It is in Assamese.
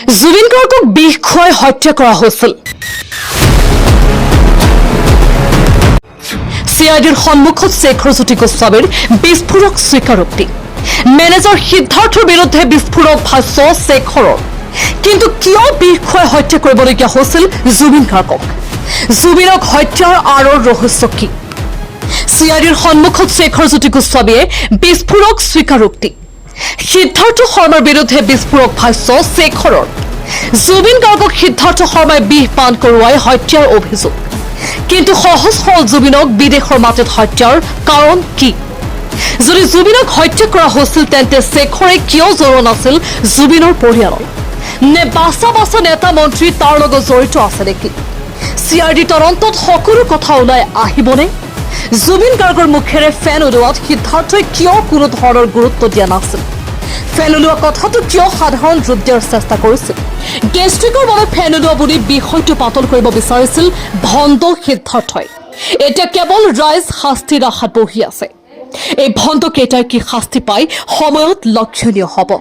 জুবিন গাৰ্গক বিষ খুৱাই হত্যা কৰা হৈছিল। cidৰ সন্মুখত শেখৰ জ্যোতি গোস্বামীৰ বিস্ফোৰক স্বীকাৰোক্তি। মেনেজাৰ সিদ্ধাৰ্থৰ বিৰুদ্ধে বিস্ফোৰক ভাষ্য শেখৰৰ। কিন্তু কিয় বিষ খুৱাই হত্যা কৰিবলগীয়া হৈছিল জুবিন গাৰ্গক? জুবিনক হত্যাৰ আঁৰৰ ৰহস্য কি? cidৰ সন্মুখত শেখৰ জ্যোতি গোস্বামীয়ে বিস্ফোৰক স্বীকাৰোক্তি। সিদ্ধাৰ্থ শৰ্মাৰ বিৰুদ্ধে বিস্ফোৰক ভাষ্য শেখৰৰ। জুবিন গাৰ্গক সিদ্ধাৰ্থ শৰ্মাই বিষ পান কৰোৱাই হত্যাৰ অভিযোগ। কিন্তু সহজ সৰল জুবিনক বিদেশৰ মাটিত হত্যাৰ কাৰণ কি? যদি জুবিনক হত্যা কৰা হৈছিল তেন্তে শেখৰে কিয় জড়িত নাছিল জুবিনৰ পৰিয়ালৰ? নে বাছা বাছা নেতা মন্ত্ৰী তাৰ লগত জড়িত আছে নেকি? চিআৰডি তদন্তত সকলো কথা ওলাই আহিবনে? জুবিন গাৰ্গৰ মুখেৰে ফেন উলিওৱাত সিদ্ধাৰ্থই কিয় কোনো ধৰণৰ গুৰুত্ব দিয়া নাছিল? ফেন উলিওৱা কথাটো কিয় সাধাৰণ ৰূপ দিয়াৰ চেষ্টা কৰিছিল? গেষ্ট্ৰিকৰ বাবে ফেন উলিওৱা বুলি বিষয়টো পাতল কৰিব বিচাৰিছিল ভণ্ড সিদ্ধাৰ্থই। এতিয়া কেৱল ৰাইজ শাস্তিৰ আশাত বহি আছে। এই ভণ্ড কেইটাই কি শাস্তি পায় সময়ত লক্ষণীয় হ'ব।